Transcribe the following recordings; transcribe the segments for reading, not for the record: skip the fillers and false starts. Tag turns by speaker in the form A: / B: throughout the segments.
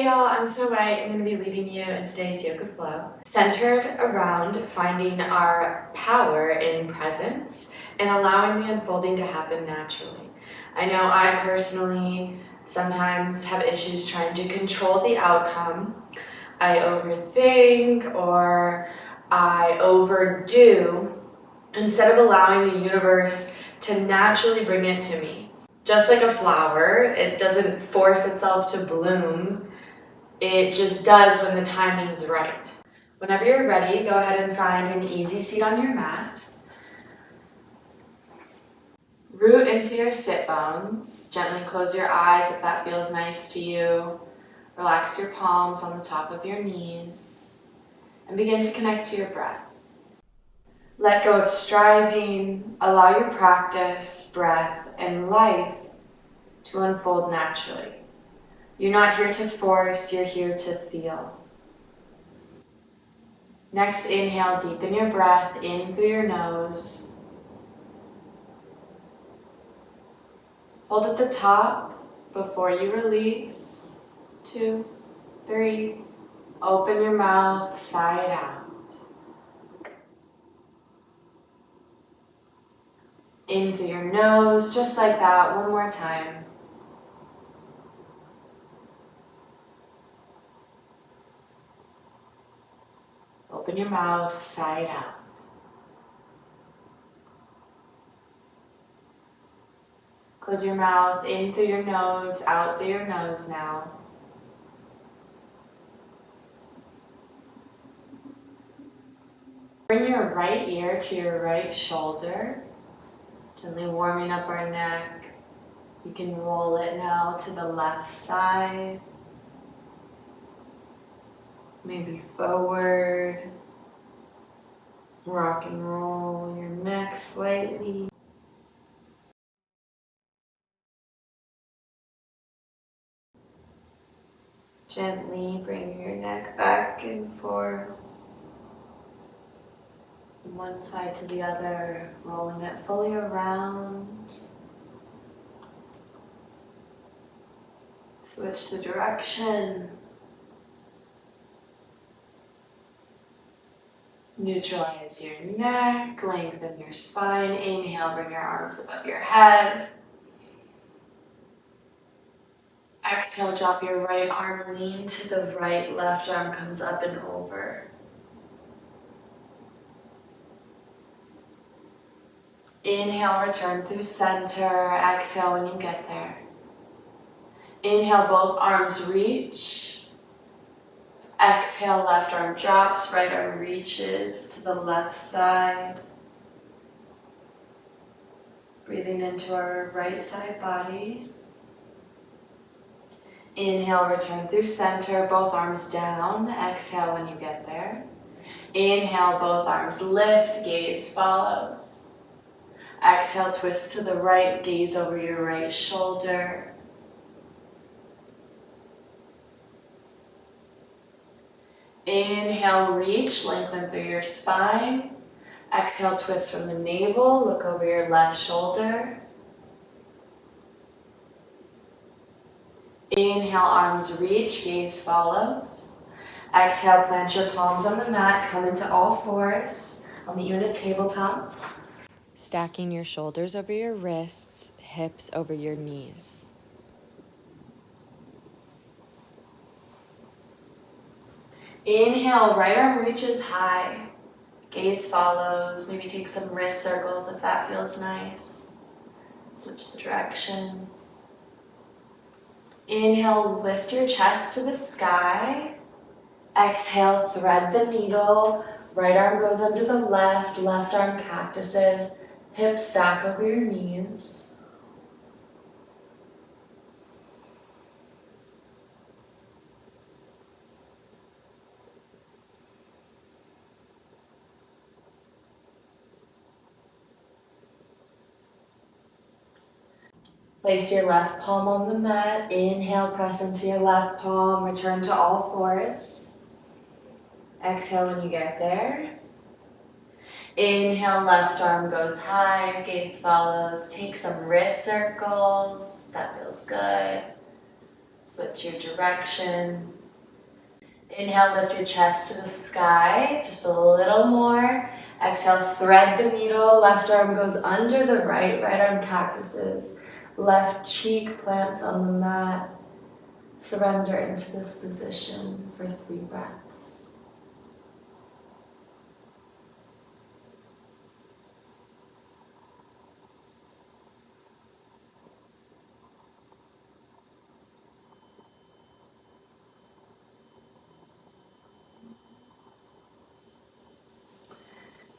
A: y'all, I'm Snow White. I'm going to be leading you in today's yoga flow, centered around finding our power in presence and allowing the unfolding to happen naturally. I know I personally sometimes have issues trying to control the outcome. I overthink or I overdo instead of allowing the universe to naturally bring it to me. Just like a flower, it doesn't force itself to bloom. It just does when the timing's right. Whenever you're ready, go ahead and find an easy seat on your mat. Root into your sit bones. Gently close your eyes if that feels nice to you. Relax your palms on the top of your knees. And begin to connect to your breath. Let go of striving. Allow your practice, breath, and life to unfold naturally. You're not here to force, you're here to feel. Next, inhale, deepen your breath in through your nose. Hold at the top before you release. 2, 3. Open your mouth, sigh it out. In through your nose, just like that, one more time. Open your mouth, sigh it out. Close your mouth in through your nose, out through your nose now. Bring your right ear to your right shoulder, gently warming up our neck. You can roll it now to the left side, maybe forward. Rock and roll your neck slightly. Gently bring your neck back and forth from one side to the other, rolling it fully around. Switch the direction. Neutralize your neck, lengthen your spine. Inhale, bring your arms above your head. Exhale, drop your right arm, lean to the right, left arm comes up and over. Inhale, return through center. Exhale when you get there. Inhale, both arms reach. Exhale, left arm drops, right arm reaches to the left side. Breathing into our right side body. Inhale, return through center, both arms down. Exhale when you get there. Inhale, both arms lift, gaze follows. Exhale, twist to the right, gaze over your right shoulder. Inhale, reach, lengthen through your spine. Exhale, twist from the navel, look over your left shoulder. Inhale, arms reach, gaze follows. Exhale, plant your palms on the mat, come into all fours. I'll meet you in a tabletop. Stacking your shoulders over your wrists, hips over your knees. Inhale, right arm reaches high. Gaze follows. Maybe take some wrist circles if that feels nice. Switch the direction. Inhale, lift your chest to the sky. Exhale, thread the needle. Right arm goes under the left, left arm cactuses. Hips stack over your knees. Place your left palm on the mat. Inhale, press into your left palm. Return to all fours. Exhale when you get there. Inhale, left arm goes high, gaze follows. Take some wrist circles. That feels good. Switch your direction. Inhale, lift your chest to the sky, just a little more. Exhale, thread the needle. Left arm goes under the right, right arm cactuses. Left cheek plants on the mat. Surrender into this position for 3 breaths.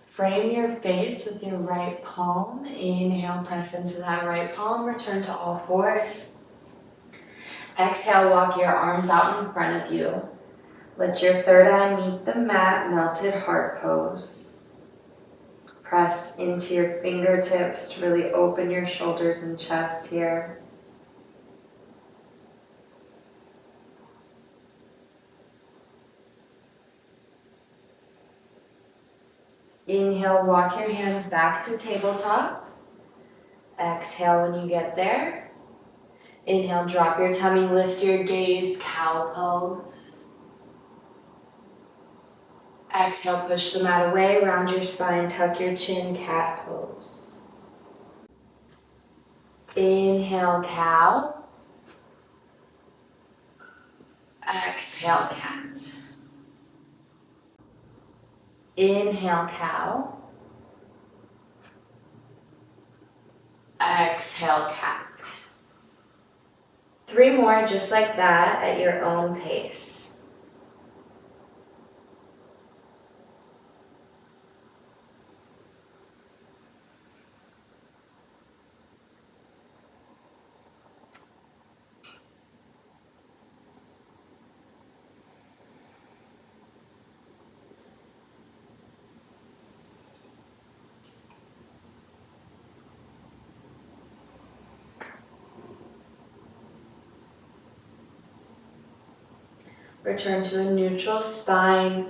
A: Frame your face with your right palm. Inhale, press into that right palm. Return to all fours. Exhale, walk your arms out in front of you. Let your third eye meet the mat, melted heart pose. Press into your fingertips to really open your shoulders and chest here. Inhale, walk your hands back to tabletop. Exhale when you get there. Inhale, drop your tummy, lift your gaze, cow pose. Exhale, push the mat away, round your spine, tuck your chin, cat pose. Inhale, cow. Exhale, cat. Inhale, cow. Exhale, cat. 3 more just like that at your own pace. Return to a neutral spine.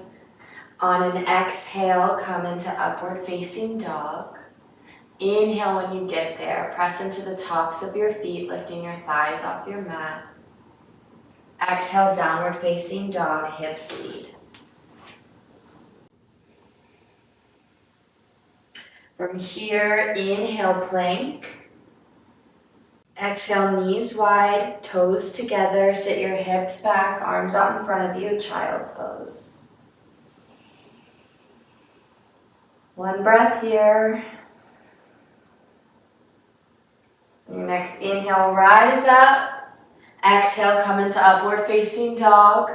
A: On an exhale, come into upward facing dog. Inhale when you get there. Press into the tops of your feet, lifting your thighs off your mat. Exhale, downward facing dog, hips lead. From here, inhale, plank. Exhale, knees wide, toes together. Sit your hips back, arms out in front of you, child's pose. 1 breath here. Your next inhale, rise up. Exhale, come into upward facing dog.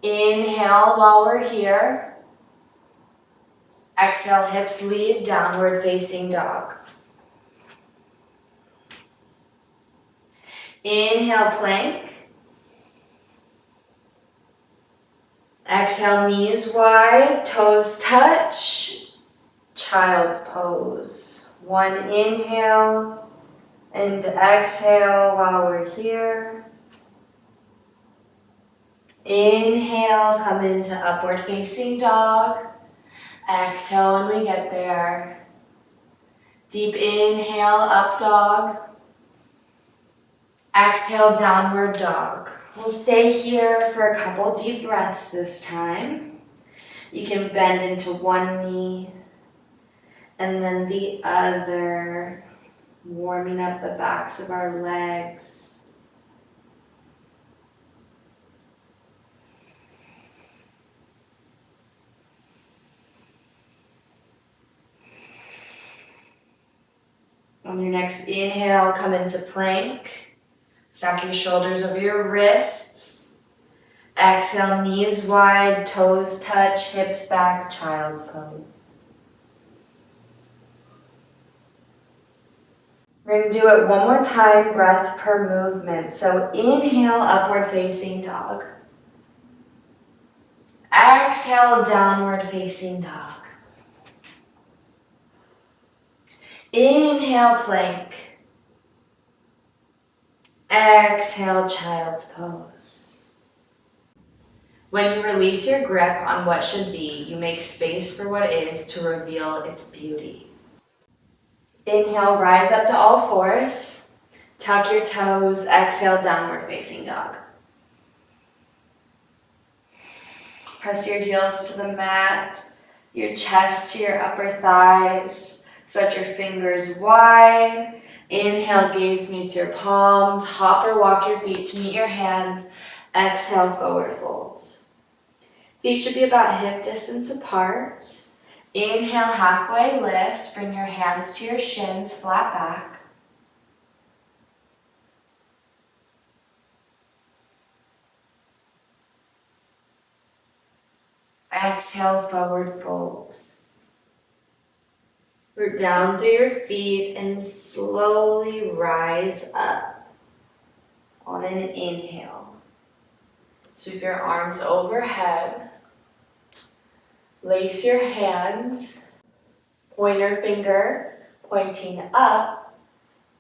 A: Inhale while we're here. Exhale, hips lead, downward facing dog. Inhale, plank. Exhale, knees wide, toes touch. Child's pose. 1 inhale and exhale while we're here. Inhale, come into upward facing dog. Exhale when we get there. Deep inhale, up dog. Exhale, downward dog. We'll stay here for a couple deep breaths this time. You can bend into one knee and then the other, warming up the backs of our legs. On your next inhale, come into plank. Stack your shoulders over your wrists. Exhale, knees wide, toes touch, hips back, child's pose. We're going to do it 1 more time, breath per movement. So inhale, upward facing dog. Exhale, downward facing dog. Inhale, plank. Exhale, child's pose. When you release your grip on what should be, you make space for what is to reveal its beauty. Inhale, rise up to all fours. Tuck your toes, exhale, downward facing dog. Press your heels to the mat, your chest to your upper thighs. Spread your fingers wide. Inhale, gaze meets your palms. Hop or walk your feet to meet your hands. Exhale, forward fold. Feet should be about hip distance apart. Inhale, halfway lift. Bring your hands to your shins, flat back. Exhale, forward fold. Root down through your feet and slowly rise up on an inhale. Sweep your arms overhead. Lace your hands. Pointer finger pointing up.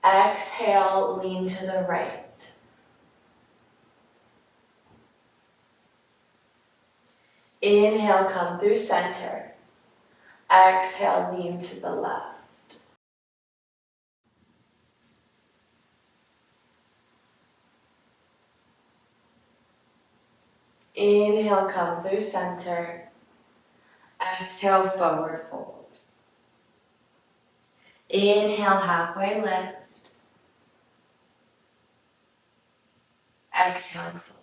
A: Exhale, lean to the right. Inhale, come through center. Exhale, lean to the left. Inhale, come through center. Exhale, forward fold. Inhale, halfway lift. Exhale, fold.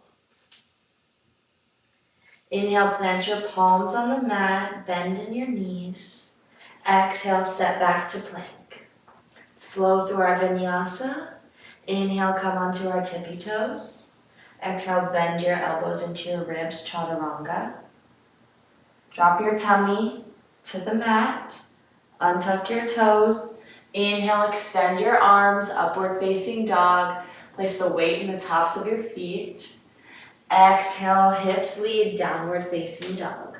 A: Inhale, plant your palms on the mat, bend in your knees. Exhale, step back to plank. Let's flow through our vinyasa. Inhale, come onto our tippy toes. Exhale, bend your elbows into your ribs, chaturanga. Drop your tummy to the mat. Untuck your toes. Inhale, extend your arms, upward facing dog. Place the weight in the tops of your feet. Exhale, hips lead, downward facing dog.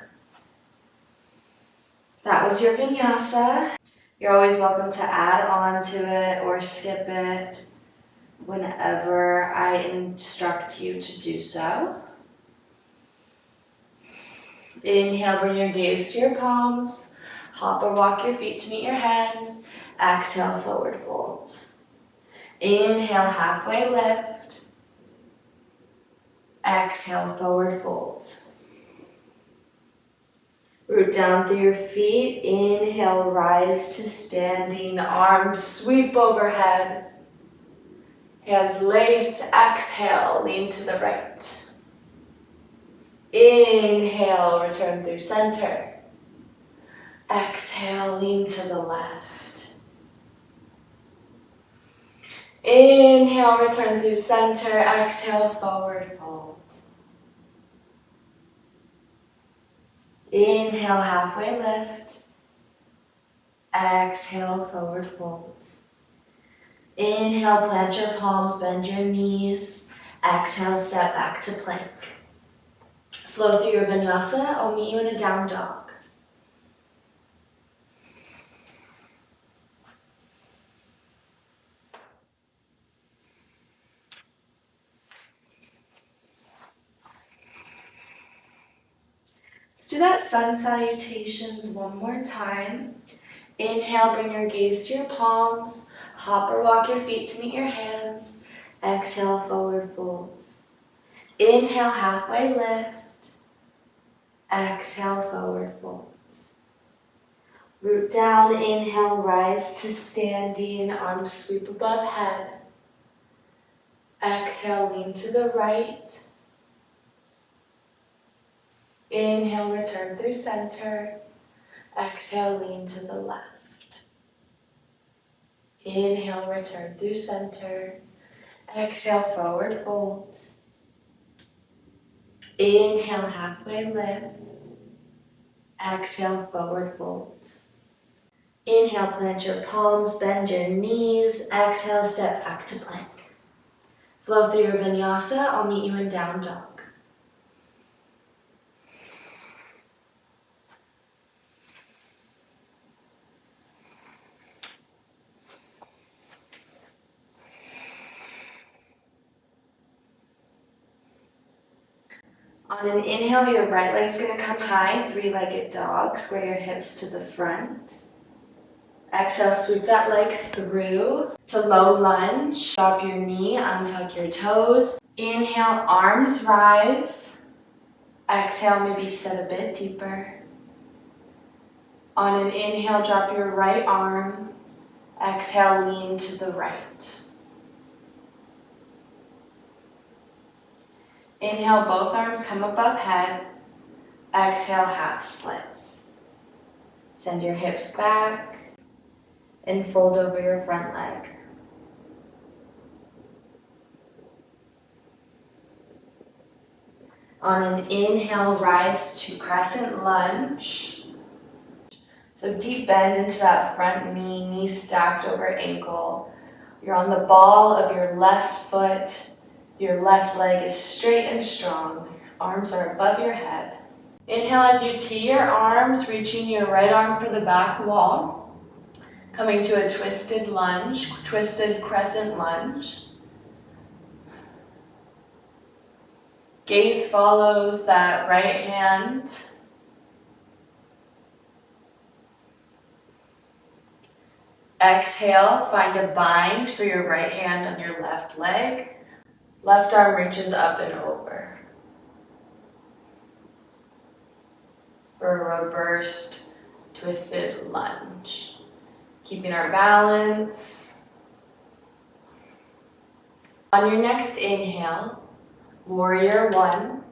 A: That was your vinyasa. You're always welcome to add on to it or skip it whenever I instruct you to do so. Inhale, bring your gaze to your palms. Hop or walk your feet to meet your hands. Exhale, forward fold. Inhale, halfway lift. Exhale, forward fold. Root down through your feet. Inhale, rise to standing. Arms sweep overhead. Hands lace. Exhale, lean to the right. Inhale, return through center. Exhale, lean to the left. Inhale, return through center. Exhale, forward fold. Inhale, halfway lift. Exhale, forward fold. Inhale, plant your palms, bend your knees. Exhale, step back to plank. Flow through your vinyasa. I'll meet you in a down dog. Let's do that sun salutations one more time. Inhale, bring your gaze to your palms. Hop or walk your feet to meet your hands. Exhale, forward fold. Inhale, halfway lift. Exhale, forward fold. Root down, inhale, rise to standing. Arms sweep above head. Exhale, lean to the right. Inhale, return through center. Exhale, lean to the left. Inhale, return through center. Exhale, forward fold. Inhale, halfway lift. Exhale, forward fold. Inhale, plant your palms, bend your knees. Exhale, step back to plank. Flow through your vinyasa. I'll meet you in down dog. On an inhale, your right leg's going to come high, three-legged dog. Square your hips to the front. Exhale, sweep that leg through to low lunge. Drop your knee, untuck your toes. Inhale, arms rise. Exhale, maybe sit a bit deeper. On an inhale, drop your right arm. Exhale, lean to the right. Inhale, both arms come above head. Exhale, half splits. Send your hips back and fold over your front leg. On an inhale, rise to Crescent Lunge. So deep bend into that front knee, knee stacked over ankle. You're on the ball of your left foot. Your left leg is straight and strong. Arms are above your head. Inhale as you tee your arms, reaching your right arm for the back wall. Coming to a twisted lunge, twisted crescent lunge. Gaze follows that right hand. Exhale, find a bind for your right hand on your left leg. Left arm reaches up and over. For a reversed twisted lunge. Keeping our balance. On your next inhale, Warrior One.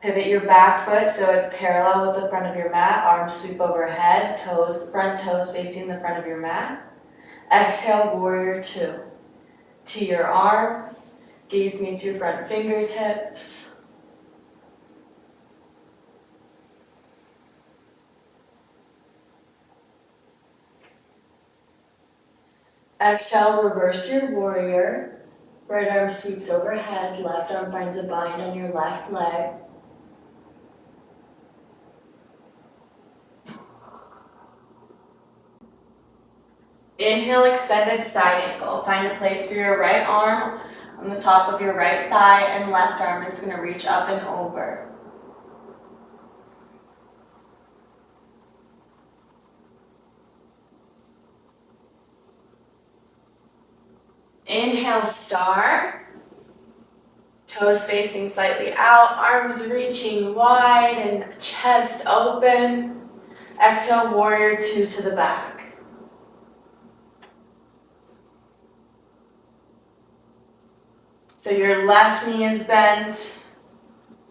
A: Pivot your back foot so it's parallel with the front of your mat. Arms sweep overhead, front toes facing the front of your mat. Exhale, Warrior Two. Tee your arms, gaze meets your front fingertips. Exhale, reverse your warrior. Right arm sweeps overhead, left arm finds a bind on your left leg. Inhale, extended side angle. Find a place for your right arm on the top of your right thigh, and left arm is going to reach up and over. Inhale, star. Toes facing slightly out, arms reaching wide and chest open. Exhale, Warrior Two to the back. So your left knee is bent,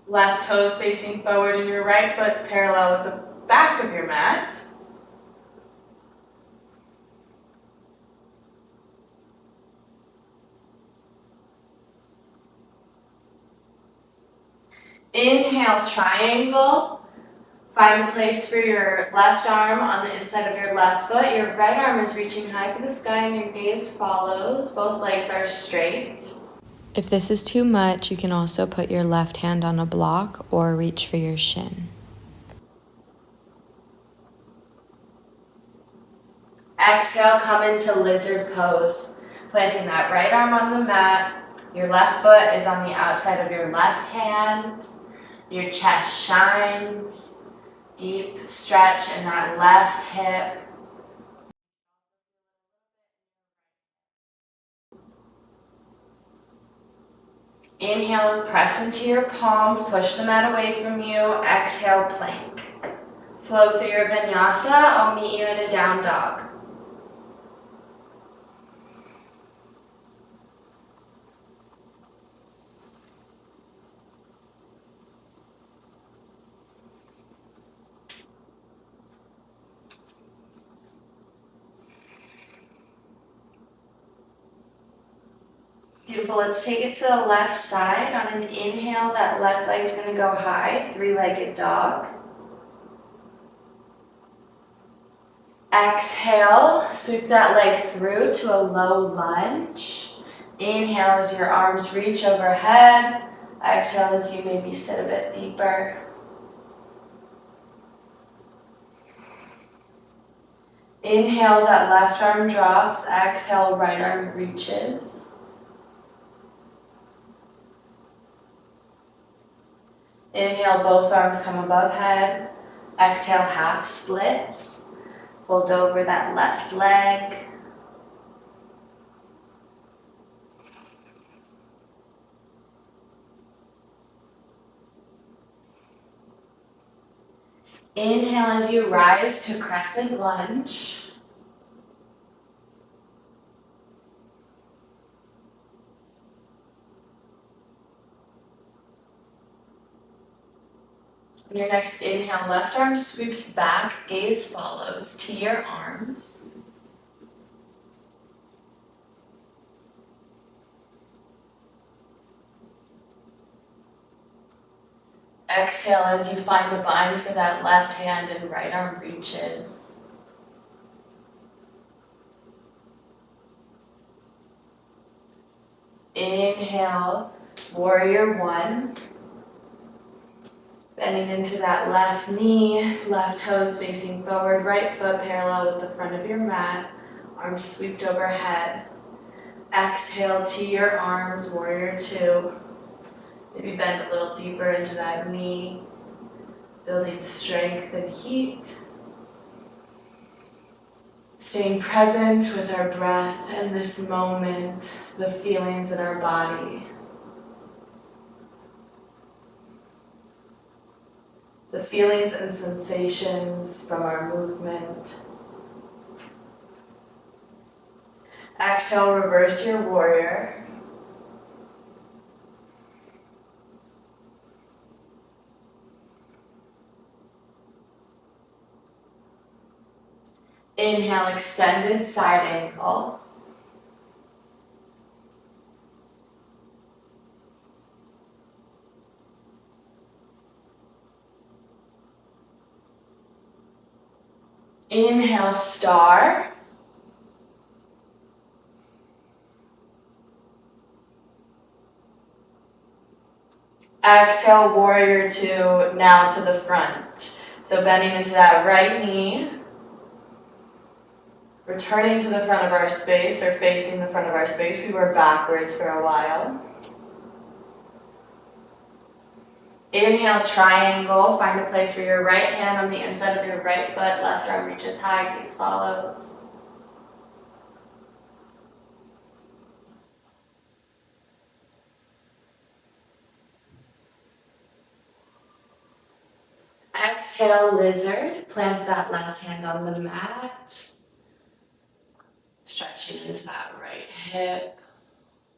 A: left toes facing forward, and your right foot's parallel with the back of your mat. Inhale, triangle. Find a place for your left arm on the inside of your left foot. Your right arm is reaching high for the sky and your gaze follows. Both legs are straight.
B: If this is too much, you can also put your left hand on a block or reach for your shin.
A: Exhale, come into lizard pose. Planting that right arm on the mat. Your left foot is on the outside of your left hand. Your chest shines. Deep stretch in that left hip. Inhale, press into your palms, push the mat away from you. Exhale, plank. Flow through your Vinyasa. I'll meet you in a down dog. Beautiful, let's take it to the left side. On an inhale, that left leg is going to go high, three-legged dog. Exhale, sweep that leg through to a low lunge. Inhale as your arms reach overhead. Exhale as you maybe sit a bit deeper. Inhale, that left arm drops. Exhale, right arm reaches. Inhale, both arms come above head. Exhale, half splits. Hold over that left leg. Inhale as you rise to Crescent Lunge. On your next inhale, left arm sweeps back, gaze follows to your arms. Exhale as you find a bind for that left hand and right arm reaches. Inhale, warrior one. Bending into that left knee, left toes facing forward, right foot parallel with the front of your mat, arms swept overhead. Exhale to your arms, warrior two. Maybe bend a little deeper into that knee, building strength and heat. Staying present with our breath and this moment, the feelings in our body. The feelings and sensations from our movement. Exhale, reverse your warrior. Inhale, extended side angle. Inhale, star. Exhale, warrior two, now to the front. So bending into that right knee. Returning to the front of our space or facing the front of our space. We were backwards for a while. Inhale, triangle. Find a place for your right hand on the inside of your right foot. Left arm reaches high, gaze follows. Exhale, lizard. Plant that left hand on the mat. Stretching into that right hip.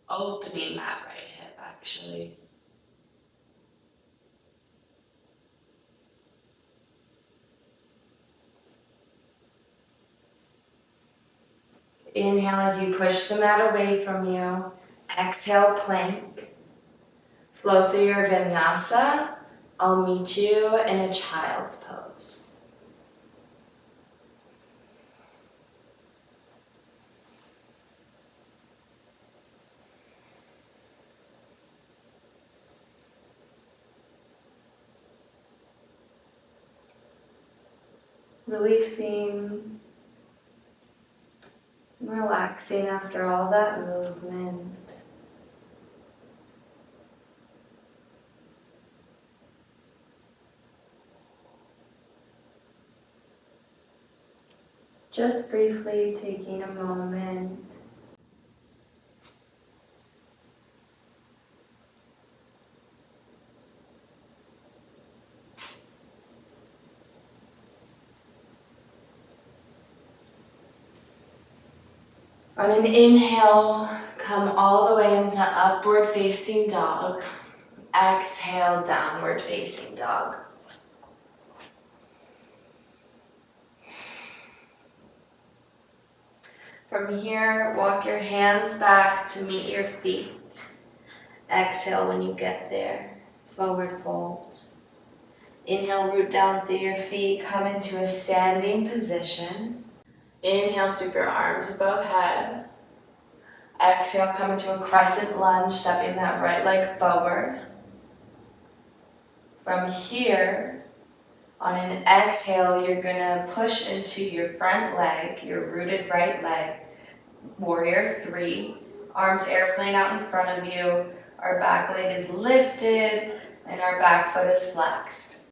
A: Opening that right hip, actually. Inhale as you push the mat away from you. Exhale, plank. Flow through your Vinyasa. I'll meet you in a child's pose. Releasing, relaxing after all that movement. Just briefly taking a moment. On an inhale, come all the way into upward facing dog. Exhale, downward facing dog. From here, walk your hands back to meet your feet. Exhale when you get there, forward fold. Inhale, root down through your feet, come into a standing position. Inhale, sweep your arms above head. Exhale, come into a crescent lunge, stepping that right leg forward. From here, on an exhale, you're gonna push into your front leg, your rooted right leg. Warrior three, arms airplane out in front of you. Our back leg is lifted and our back foot is flexed.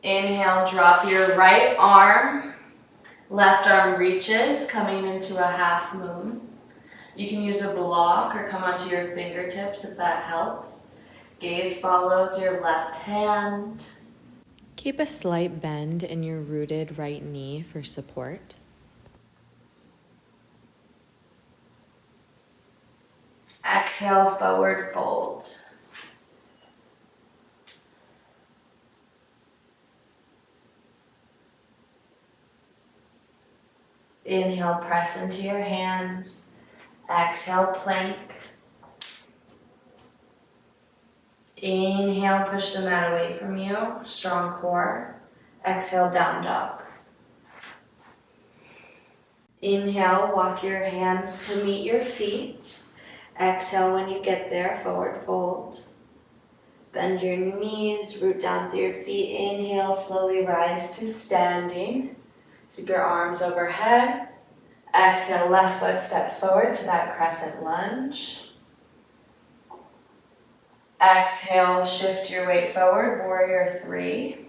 A: Inhale, drop your right arm. Left arm reaches, coming into a half moon. You can use a block or come onto your fingertips if that helps. Gaze follows your left hand.
B: Keep a slight bend in your rooted right knee for support.
A: Exhale, forward fold. Inhale, press into your hands. Exhale, plank. Inhale, push the mat away from you. Strong core. Exhale, down dog. Inhale, walk your hands to meet your feet. Exhale, when you get there, forward fold. Bend your knees, root down through your feet. Inhale, slowly rise to standing. Sweep your arms overhead. Exhale, left foot steps forward to that crescent lunge. Exhale, shift your weight forward, warrior three.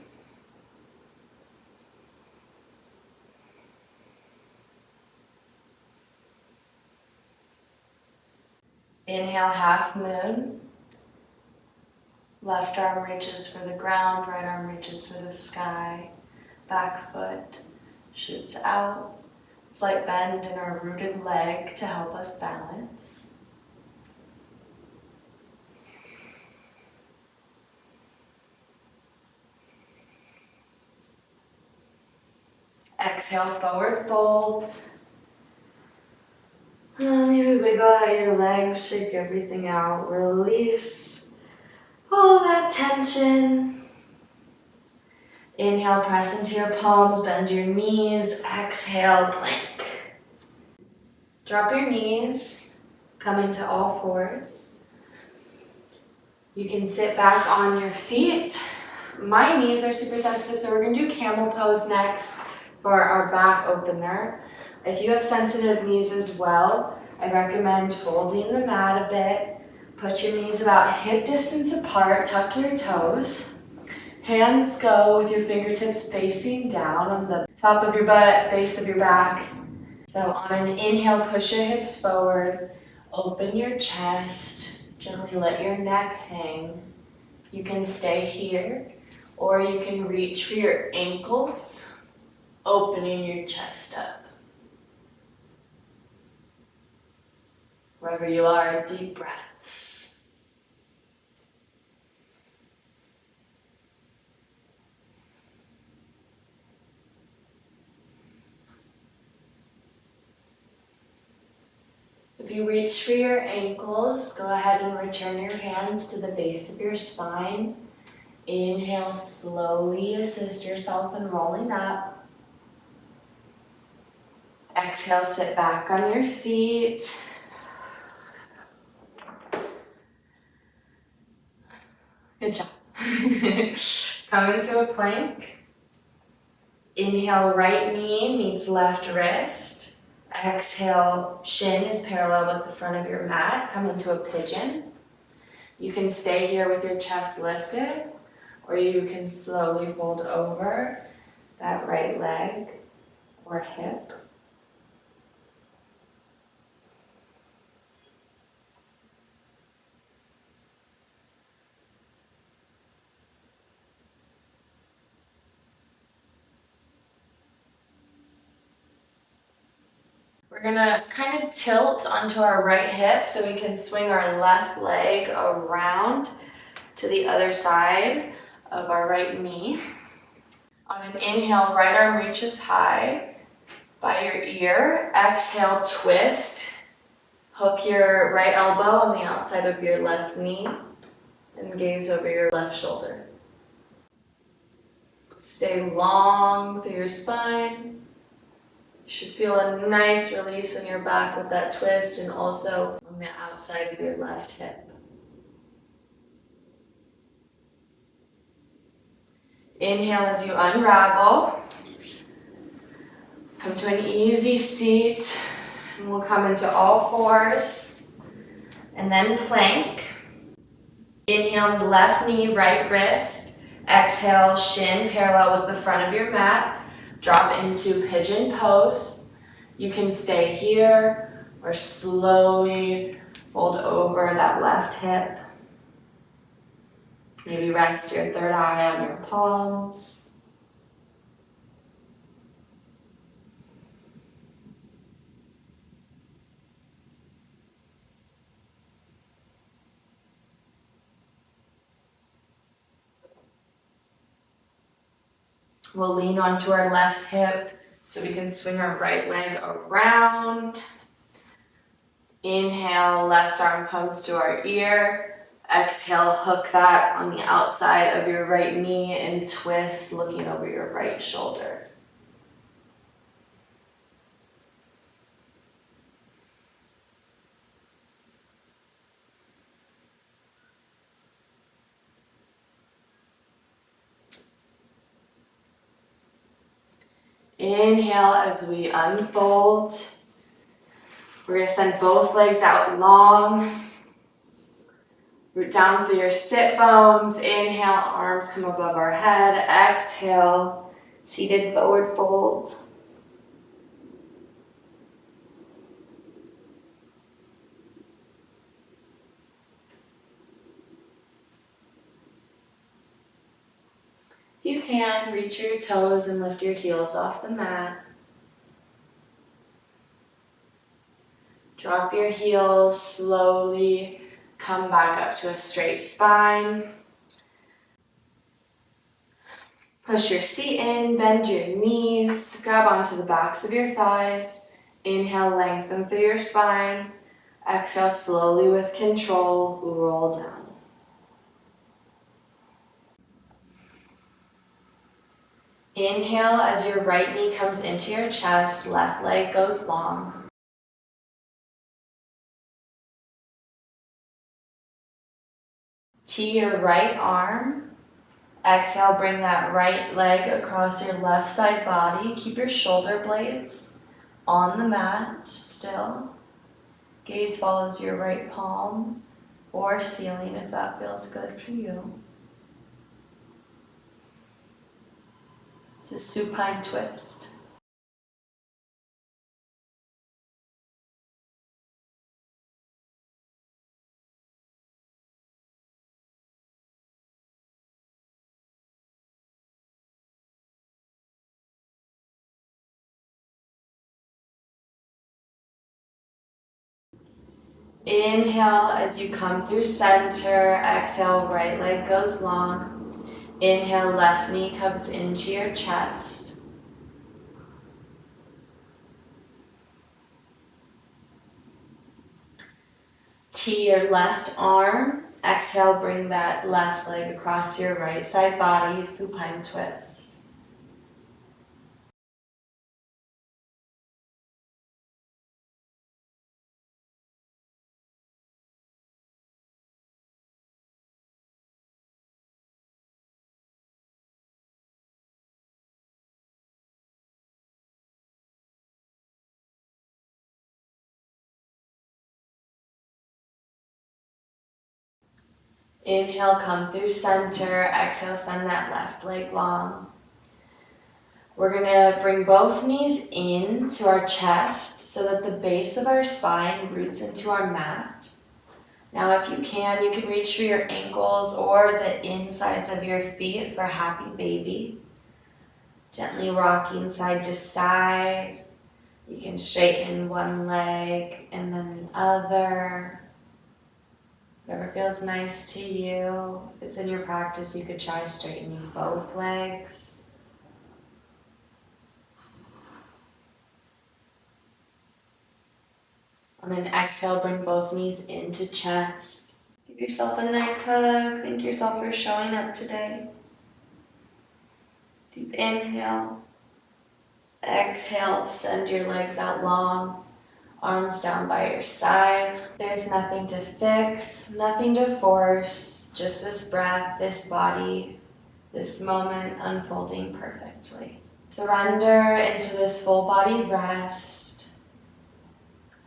A: Inhale, half moon. Left arm reaches for the ground, right arm reaches for the sky. Back foot shoots out. Slight bend in our rooted leg to help us balance. Exhale, forward fold. Maybe wiggle out your legs, shake everything out, release all that tension. Inhale, press into your palms, bend your knees. Exhale, plank. Drop your knees, come into all fours. You can sit back on your feet. My knees are super sensitive, so we're gonna do camel pose next for our back opener. If you have sensitive knees as well, I recommend folding the mat a bit. Put your knees about hip distance apart, tuck your toes. Hands go with your fingertips facing down on the top of your butt, base of your back. So on an inhale, push your hips forward, open your chest, gently let your neck hang. You can stay here, or you can reach for your ankles, opening your chest up. Wherever you are, deep breaths. If you reach for your ankles, go ahead and return your hands to the base of your spine. Inhale, slowly assist yourself in rolling up. Exhale, sit back on your feet. Good job. Come into a plank. Inhale, right knee meets left wrist. Exhale, shin is parallel with the front of your mat. Come into a pigeon. You can stay here with your chest lifted, or you can slowly fold over that right leg or hip. We're gonna kind of tilt onto our right hip so we can swing our left leg around to the other side of our right knee. On an inhale, right arm reaches high by your ear. Exhale, twist. Hook your right elbow on the outside of your left knee and gaze over your left shoulder. Stay long through your spine. You should feel a nice release in your back with that twist and also on the outside of your left hip. Inhale as you unravel. Come to an easy seat. And we'll come into all fours. And then plank. Inhale, left knee, right wrist. Exhale, shin parallel with the front of your mat. Drop into Pigeon Pose. You can stay here or slowly fold over that left hip. Maybe rest your third eye on your palms. We'll lean onto our left hip so we can swing our right leg around. Inhale, left arm comes to our ear. Exhale, hook that on the outside of your right knee and twist, looking over your right shoulder. Inhale as we unfold. We're going to send both legs out long. Root down through your sit bones. Inhale, arms come above our head. Exhale, seated forward fold. If you can, reach your toes and lift your heels off the mat. Drop your heels slowly. Come back up to a straight spine. Push your seat in, bend your knees, grab onto the backs of your thighs. Inhale, lengthen through your spine. Exhale, slowly with control, roll down. Inhale as your right knee comes into your chest, left leg goes long. Tee your right arm. Exhale, bring that right leg across your left side body. Keep your shoulder blades on the mat still. Gaze follows your right palm or ceiling if that feels good for you. It's a supine twist. Inhale as you come through center. Exhale, right leg goes long. Inhale, left knee comes into your chest. Tee your left arm. Exhale, bring that left leg across your right side body, supine twist. Inhale, come through center. Exhale, send that left leg long. We're gonna bring both knees in to our chest so that the base of our spine roots into our mat. Now, if you can reach for your ankles or the insides of your feet for happy baby. Gently rocking side to side. You can straighten one leg and then the other. Whatever feels nice to you. If it's in your practice, you could try straightening both legs. And then exhale, bring both knees into chest. Give yourself a nice hug. Thank yourself for showing up today. Deep inhale. Exhale, send your legs out long. Arms down by your side. There's nothing to fix, nothing to force. Just this breath, this body, this moment unfolding perfectly. Surrender into this full body rest.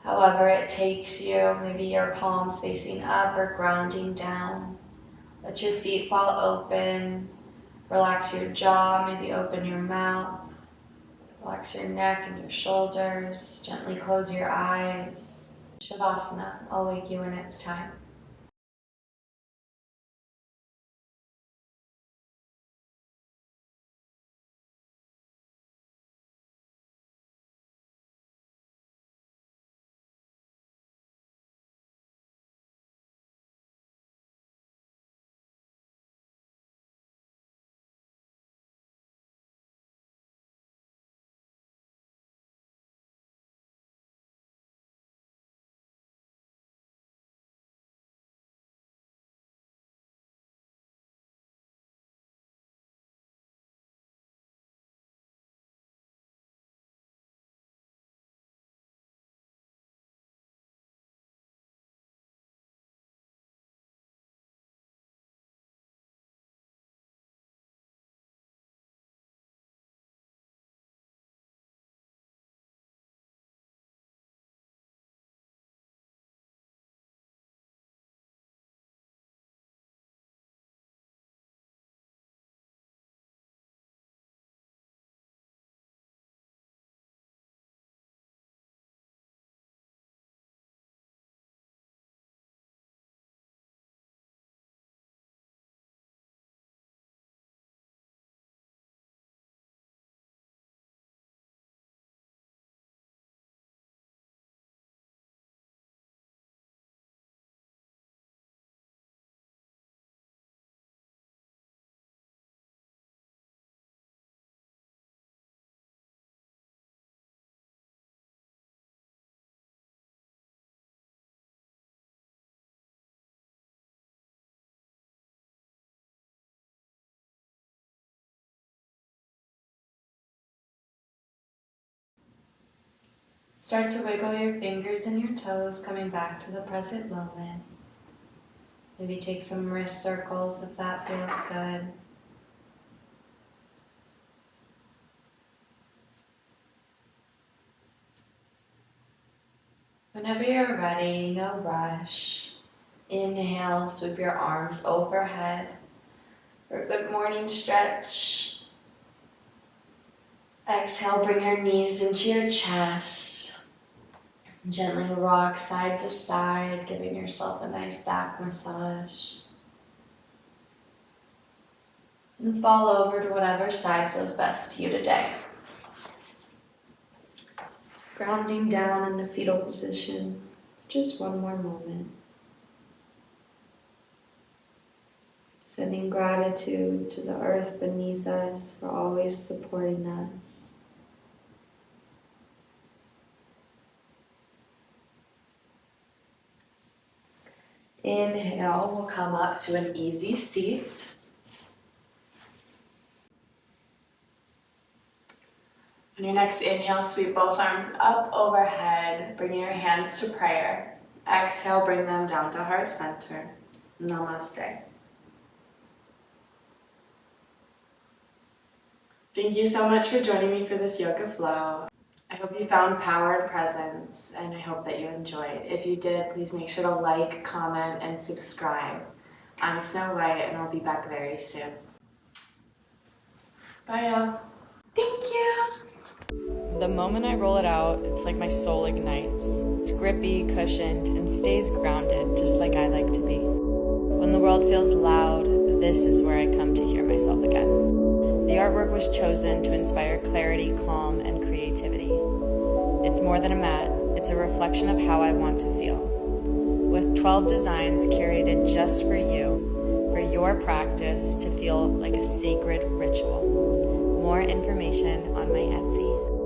A: However it takes you, maybe your palms facing up or grounding down. Let your feet fall open. Relax your jaw, maybe open your mouth. Relax your neck and your shoulders. Gently close your eyes. Savasana, I'll wake you when it's time. Start to wiggle your fingers and your toes, coming back to the present moment. Maybe take some wrist circles if that feels good. Whenever you're ready, no rush. Inhale, sweep your arms overhead for a good morning stretch. Exhale, bring your knees into your chest. Gently rock side to side, giving yourself a nice back massage. And fall over to whatever side feels best to you today. Grounding down in the fetal position. Just one more moment. Sending gratitude to the earth beneath us for always supporting us. Inhale, we'll come up to an easy seat. On your next inhale, sweep both arms up overhead, bringing your hands to prayer. Exhale, bring them down to heart center. Namaste. Thank you so much for joining me for this yoga flow. I hope you found power and presence, and I hope that you enjoyed. If you did, please make sure to like, comment, and subscribe. I'm Snow White, and I'll be back very soon. Bye, y'all. Thank you.
B: The moment I roll it out, it's like my soul ignites. It's grippy, cushioned, and stays grounded, just like I like to be. When the world feels loud, this is where I come to hear myself again. The artwork was chosen to inspire clarity, calm, and creativity. It's more than a mat, it's a reflection of how I want to feel. With 12 designs curated just for you, for your practice to feel like a sacred ritual. More information on my Etsy.